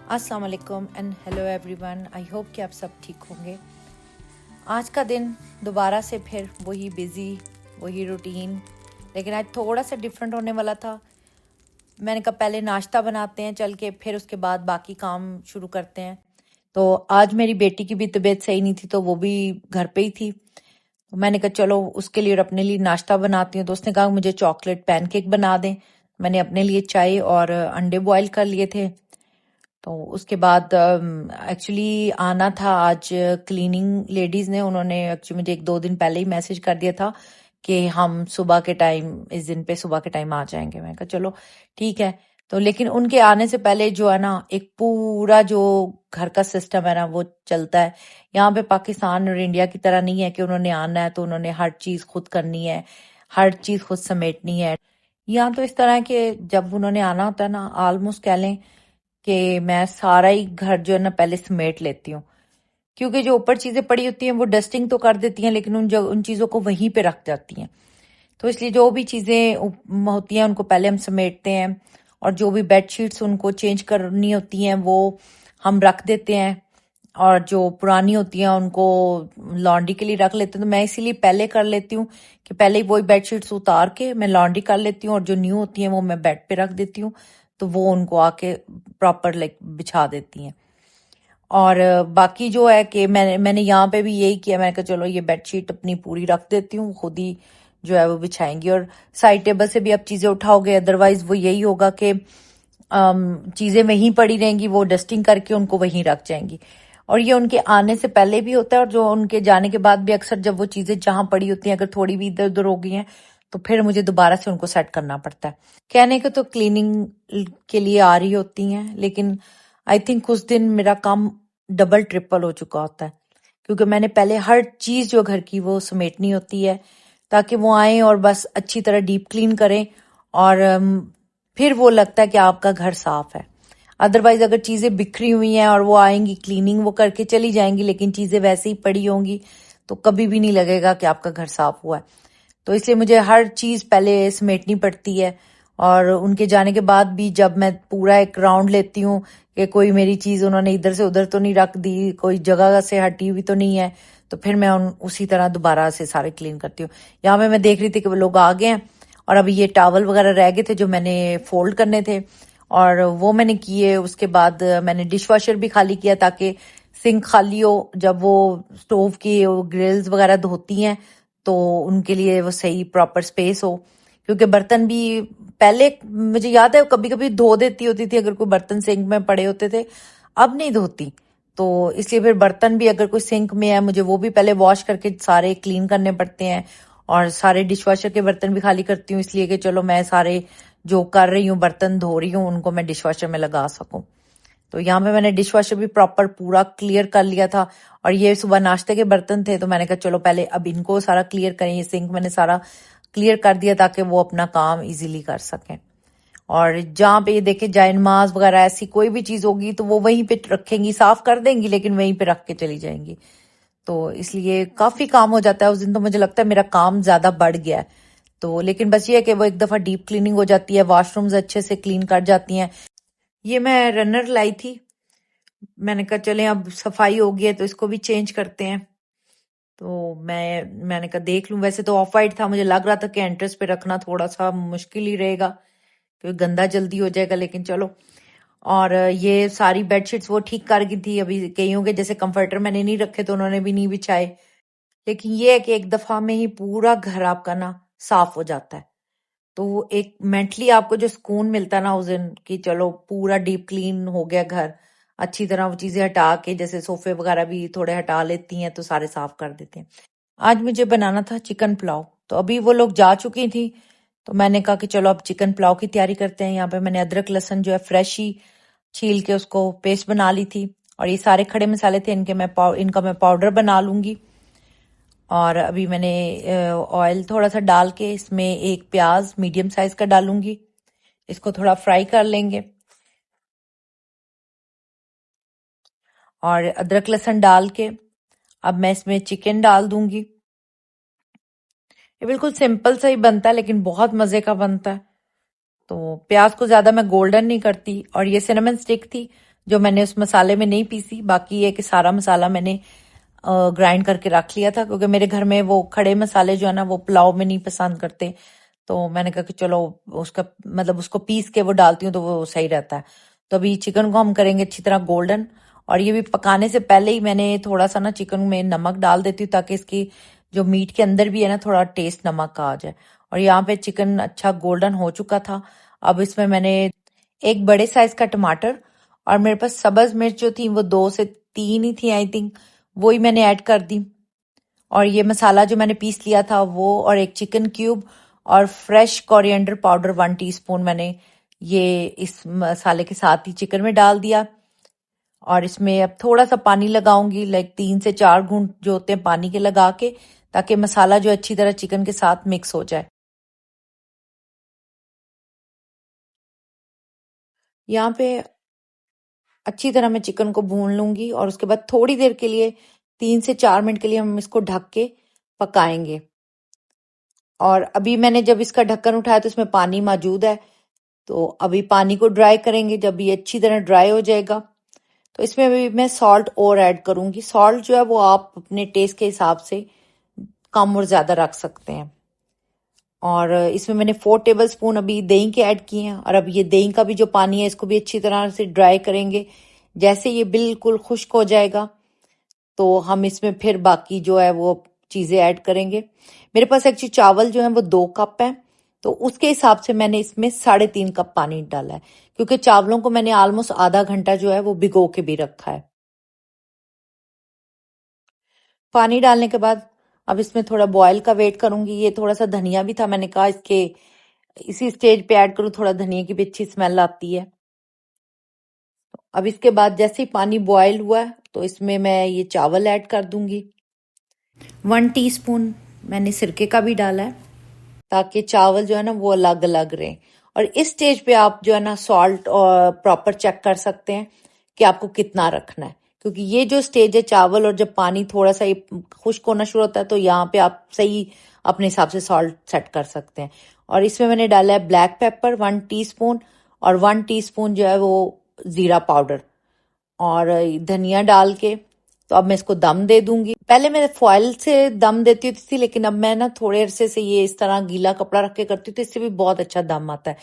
अस्सलाम वालेकुम and hello everyone. I hope कि आप सब ठीक होंगे। आज का दिन दोबारा से फिर वही बिज़ी, वही रूटीन, लेकिन आज थोड़ा सा डिफरेंट होने वाला था। मैंने कहा पहले नाश्ता बनाते हैं चल के, फिर उसके बाद बाकी काम शुरू करते हैं। तो आज मेरी बेटी की भी तबीयत सही नहीं थी, तो वो भी घर पे ही थी। तो मैंने कहा चलो उसके लिए और अपने लिए नाश्ता बनाती हूँ। तो उसने कहा मुझे चॉकलेट पैनकेक बना दें। मैंने अपने लिए चाय और अंडे बॉईल कर लिए थे। तो उसके बाद एक्चुअली आना था आज क्लीनिंग लेडीज ने, उन्होंने एक्चुअली मुझे 1-2 दिन पहले ही मैसेज कर दिया था कि हम सुबह के टाइम, इस दिन पे सुबह के टाइम आ जाएंगे। मैं कहा चलो ठीक है। तो लेकिन उनके आने से पहले जो है ना, एक पूरा जो घर का सिस्टम है ना वो चलता है। यहाँ पे पाकिस्तान और इंडिया की तरह नहीं है कि उन्होंने आना है तो उन्होंने हर चीज खुद करनी है, हर चीज खुद समेटनी है। यहाँ तो इस तरह है कि जब उन्होंने आना होता है ना, ऑलमोस्ट कह लें कि मैं सारा ही घर जो है ना पहले समेट लेती हूँ। क्योंकि जो ऊपर चीजें पड़ी होती हैं वो डस्टिंग तो कर देती हैं, लेकिन उन चीजों को वहीं पे रख जाती हैं। तो इसलिए जो भी चीजें होती हैं उनको पहले हम समेटते हैं। और जो भी बेडशीट्स उनको चेंज करनी होती हैं वो हम रख देते हैं। और जो पुरानी होती हैं उनको लॉन्ड्री के लिए रख लेते हैं। तो मैं इसीलिए पहले कर लेती हूँ कि पहले ही वही बेडशीट्स उतार के मैं लॉन्ड्री कर लेती हूँ, और जो न्यू होती हैं वो मैं बेड पे रख देती हूँ। तो वो उनको आके प्रॉपर लाइक बिछा देती हैं। और बाकी जो है कि मैंने यहाँ पे भी यही किया। मैंने कहा चलो ये बेडशीट अपनी पूरी रख देती हूँ, खुद ही जो है वो बिछाएंगी। और साइड टेबल से भी अब चीजें उठाओगे, अदरवाइज वो यही होगा कि चीजें वहीं पड़ी रहेंगी, वो डस्टिंग करके उनको वहीं रख जाएंगी। और ये उनके आने से पहले भी होता है, और जो उनके जाने के बाद भी अक्सर जब वो चीजें जहां पड़ी होती हैं अगर थोड़ी भी इधर उधर हो गई हैं तो फिर मुझे दोबारा से उनको सेट करना पड़ता है। कहने को तो क्लीनिंग के लिए आ रही होती हैं, लेकिन आई थिंक उस दिन मेरा काम डबल ट्रिपल हो चुका होता है। क्योंकि मैंने पहले हर चीज जो घर की वो समेटनी होती है, ताकि वो आए और बस अच्छी तरह डीप क्लीन करें। और फिर वो लगता है कि आपका घर साफ है। अदरवाइज अगर चीजें बिखरी हुई हैं और वो आएंगी क्लीनिंग वो करके चली जाएंगी, लेकिन चीजें वैसे ही पड़ी होंगी, तो कभी भी नहीं लगेगा कि आपका घर साफ हुआ है। तो इसलिए मुझे हर चीज पहले समेटनी पड़ती है। और उनके जाने के बाद भी जब मैं पूरा एक राउंड लेती हूँ कि कोई मेरी चीज उन्होंने इधर से उधर तो नहीं रख दी, कोई जगह से हटी हुई तो नहीं है, तो फिर मैं उसी तरह दोबारा से सारे क्लीन करती हूँ। यहाँ पे मैं देख रही थी कि वो लोग आ गए हैं, और अभी ये टॉवल वगैरह रह गए थे जो मैंने फोल्ड करने थे, और वो मैंने किए। उसके बाद मैंने डिश वॉशर भी खाली किया ताकि सिंक खाली हो। जब वो स्टोव की ग्रिल्स वगैरह धोती हैं तो उनके लिए वो सही प्रॉपर स्पेस हो। क्योंकि बर्तन भी पहले मुझे याद है कभी कभी धो देती होती थी अगर कोई बर्तन सिंक में पड़े होते थे, अब नहीं धोती। तो इसलिए फिर बर्तन भी अगर कोई सिंक में है मुझे वो भी पहले वॉश करके सारे क्लीन करने पड़ते हैं। और सारे डिशवॉशर के बर्तन भी खाली करती हूँ, इसलिए कि चलो मैं सारे जो कर रही हूँ बर्तन धो रही हूँ उनको मैं डिशवॉशर में लगा सकूं। तो यहाँ पे मैंने डिशवॉशर भी प्रॉपर पूरा क्लियर कर लिया था। और ये सुबह नाश्ते के बर्तन थे तो मैंने कहा चलो पहले अब इनको सारा क्लियर करें। ये सिंक मैंने सारा क्लियर कर दिया ताकि वो अपना काम इजीली कर सकें। और जहाँ पे ये देखे जायनमाज वगैरह ऐसी कोई भी चीज होगी तो वो वहीं पे रखेंगी, साफ कर देंगी लेकिन वहीं पे रख के चली जाएंगी। तो इसलिए काफी काम हो जाता है उस दिन। तो मुझे लगता है मेरा काम ज्यादा बढ़ गया है। तो लेकिन बस ये है कि वो एक दफा डीप क्लीनिंग हो जाती है, वॉशरूम्स अच्छे से क्लीन कर जाती हैं। ये मैं रनर लाई थी, मैंने कहा चले अब सफाई हो गई है तो इसको भी चेंज करते हैं। तो मैंने कहा देख लूं। वैसे तो ऑफ वाइट था, मुझे लग रहा था कि एंट्रेंस पे रखना थोड़ा सा मुश्किल ही रहेगा क्योंकि गंदा जल्दी हो जाएगा, लेकिन चलो। और ये सारी बेडशीट्स वो ठीक कर गई थी। अभी कईयों के जैसे कंफर्टर मैंने नहीं रखे तो उन्होंने भी नहीं बिछाए। लेकिन ये है कि एक दफा में ही पूरा घर आपका ना साफ हो जाता है। तो वो एक मेंटली आपको जो सुकून मिलता है ना उस दिन कि चलो पूरा डीप क्लीन हो गया घर, अच्छी तरह वो चीजें हटा के, जैसे सोफे वगैरह भी थोड़े हटा लेती हैं तो सारे साफ कर देते हैं। आज मुझे बनाना था चिकन पुलाव, तो अभी वो लोग जा चुकी थी। तो मैंने कहा कि चलो अब चिकन पुलाव की तैयारी करते हैं। यहाँ पे मैंने अदरक लहसुन जो है फ्रेश ही छील के उसको पेस्ट बना ली थी। और ये सारे खड़े मसाले थे, इनका मैं पाउडर बना लूंगी। और अभी मैंने ऑयल थोड़ा सा डाल के इसमें एक प्याज मीडियम साइज का डालूंगी, इसको थोड़ा फ्राई कर लेंगे। और अदरक लहसुन डाल के अब मैं इसमें चिकन डाल दूंगी। ये बिल्कुल सिंपल सा ही बनता है लेकिन बहुत मजे का बनता है। तो प्याज को ज्यादा मैं गोल्डन नहीं करती। और ये सिनेमन स्टिक थी जो मैंने उस मसाले में नहीं पीसी। बाकी ये कि सारा मसाला मैंने ग्राइंड करके रख लिया था, क्योंकि मेरे घर में वो खड़े मसाले जो है ना वो पुलाव में नहीं पसंद करते। तो मैंने कहा कि चलो उसका मतलब उसको पीस के वो डालती हूँ तो वो सही रहता है। तो अभी चिकन को हम करेंगे अच्छी तरह गोल्डन। और ये भी पकाने से पहले ही मैंने थोड़ा सा ना चिकन में नमक डाल देती हूँ, ताकि इसकी जो मीट के अंदर भी है ना थोड़ा टेस्ट नमक का आ जाए। और यहाँ पे चिकन अच्छा गोल्डन हो चुका था। अब इसमें मैंने एक बड़े साइज का टमाटर और मेरे पास सब्ज मिर्च जो थी वो 2 से 3 ही थी आई थिंक, वो ही मैंने ऐड कर दी। और ये मसाला जो मैंने पीस लिया था वो, और एक चिकन क्यूब और फ्रेश कोरिएंडर पाउडर 1 टीस्पून मैंने ये इस मसाले के साथ ही चिकन में डाल दिया। और इसमें अब थोड़ा सा पानी लगाऊंगी, लाइक 3 से 4 घूंट जो होते हैं पानी के लगा के, ताकि मसाला जो अच्छी तरह चिकन के साथ मिक्स हो जाए। यहाँ पे अच्छी तरह मैं चिकन को भून लूंगी और उसके बाद थोड़ी देर के लिए 3 से 4 मिनट के लिए हम इसको ढक के पकाएंगे। और अभी मैंने जब इसका ढक्कन उठाया तो इसमें पानी मौजूद है। तो अभी पानी को ड्राई करेंगे। जब ये अच्छी तरह ड्राई हो जाएगा तो इसमें अभी मैं सॉल्ट और ऐड करूंगी। सॉल्ट जो है वो आप अपने टेस्ट के हिसाब से कम और ज्यादा रख सकते हैं। और इसमें मैंने 4 टेबल स्पून अभी दही के ऐड किए हैं। और अब ये दही का भी जो पानी है इसको भी अच्छी तरह से ड्राई करेंगे। जैसे ये बिल्कुल खुश्क हो जाएगा तो हम इसमें फिर बाकी जो है वो चीजें ऐड करेंगे। मेरे पास एक्चुअली चावल जो है वो 2 कप है, तो उसके हिसाब से मैंने इसमें 3.5 कप पानी डाला है, क्योंकि चावलों को मैंने ऑलमोस्ट आधा घंटा जो है वो भिगो के भी रखा है। पानी डालने के बाद अब इसमें थोड़ा बॉयल का वेट करूंगी। ये थोड़ा सा धनिया भी था, मैंने कहा इसके इसी स्टेज पे ऐड करूं, थोड़ा धनिया की भी अच्छी स्मेल आती है। अब इसके बाद जैसे ही पानी बॉयल हुआ है तो इसमें मैं ये चावल ऐड कर दूंगी। 1 टीस्पून मैंने सिरके का भी डाला है, ताकि चावल जो है ना वो अलग अलग रहे। और इस स्टेज पे आप जो है ना सॉल्ट और प्रॉपर चेक कर सकते हैं कि आपको कितना रखना है, क्योंकि ये जो स्टेज है चावल और जब पानी थोड़ा सा खुश्क होना शुरू होता है तो यहाँ पे आप सही अपने हिसाब से सॉल्ट सेट कर सकते हैं। और इसमें मैंने डाला है ब्लैक पेपर 1 टीस्पून, और 1 टीस्पून जो है वो जीरा पाउडर, और धनिया डाल के तो अब मैं इसको दम दे दूंगी। पहले मैं फॉइल से दम देती थी, लेकिन अब मैं ना थोड़े अरसे से ये इस तरह गीला कपड़ा रख के करती हूँ, तो इससे भी बहुत अच्छा दम आता है।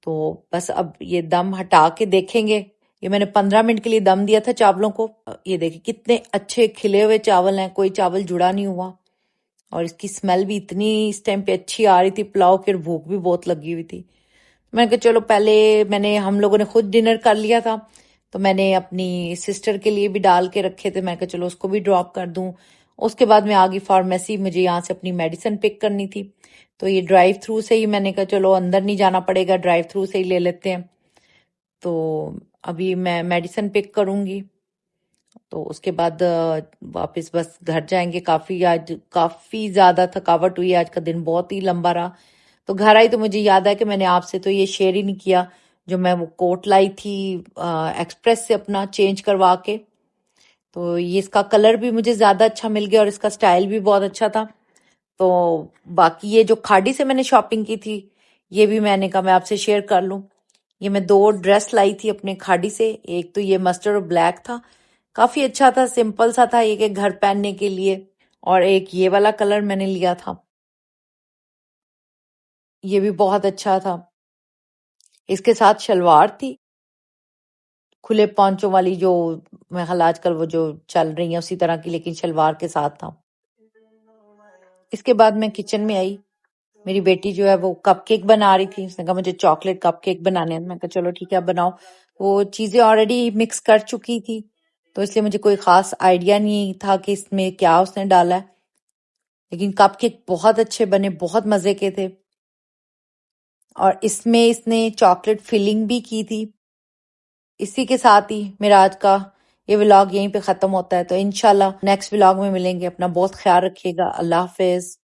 तो बस अब ये दम हटा के देखेंगे। ये मैंने 15 मिनट के लिए दम दिया था चावलों को। ये देखिए कितने अच्छे खिले हुए चावल हैं, कोई चावल जुड़ा नहीं हुआ। और इसकी स्मेल भी इतनी इस टाइम पे अच्छी आ रही थी पुलाव की, और भूख भी बहुत लगी हुई थी। मैंने कहा चलो, पहले मैंने हम लोगों ने खुद डिनर कर लिया था, तो मैंने अपनी सिस्टर के लिए भी डाल के रखे थे। मैं कहा चलो उसको भी ड्रॉप कर दूं। उसके बाद मैं आ गई फार्मेसी, मुझे यहाँ से अपनी मेडिसिन पिक करनी थी। तो ये ड्राइव थ्रू से ही मैंने कहा चलो अंदर नहीं जाना पड़ेगा, ड्राइव थ्रू से ही ले लेते हैं। तो अभी मैं मेडिसिन पिक करूंगी, तो उसके बाद वापस बस घर जाएंगे। काफी आज काफी ज्यादा थकावट हुई, आज का दिन बहुत ही लंबा रहा। तो घर आई तो मुझे याद है कि मैंने आपसे तो ये शेयर ही नहीं किया, जो मैं वो कोट लाई थी एक्सप्रेस से अपना चेंज करवा के। तो ये इसका कलर भी मुझे ज्यादा अच्छा मिल गया और इसका स्टाइल भी बहुत अच्छा था। तो बाकी ये जो खाड़ी से मैंने शॉपिंग की थी, ये भी मैंने कहा मैं आपसे शेयर कर लूं। ये मैं 2 ड्रेस लाई थी अपने खाड़ी से। एक तो ये मस्टर्ड और ब्लैक था, काफी अच्छा था, सिंपल सा था, एक एक घर पहनने के लिए। और एक ये वाला कलर मैंने लिया था, ये भी बहुत अच्छा था। इसके साथ शलवार थी खुले पॉन्चों वाली, जो मैं ख्याल आजकल वो जो चल रही है उसी तरह की, लेकिन शलवार के साथ था। इसके बाद मैं किचन में आई। मेरी बेटी जो है वो कपकेक बना रही थी, उसने कहा मुझे चॉकलेट कपकेक बनाने हैं। मैं कहा चलो ठीक है आप बनाओ। वो चीजें ऑलरेडी मिक्स कर चुकी थी, तो इसलिए मुझे कोई खास आइडिया नहीं था कि इसमें क्या उसने डाला है, लेकिन कपकेक बहुत अच्छे बने, बहुत मजे के थे। और इसमें इसने चॉकलेट फिलिंग भी की थी। इसी के साथ ही मेरा आज का ये व्लॉग यहीं पे खत्म होता है। तो इंशाल्लाह नेक्स्ट व्लॉग में मिलेंगे। अपना बहुत ख्याल रखिएगा। अल्लाह हाफिज।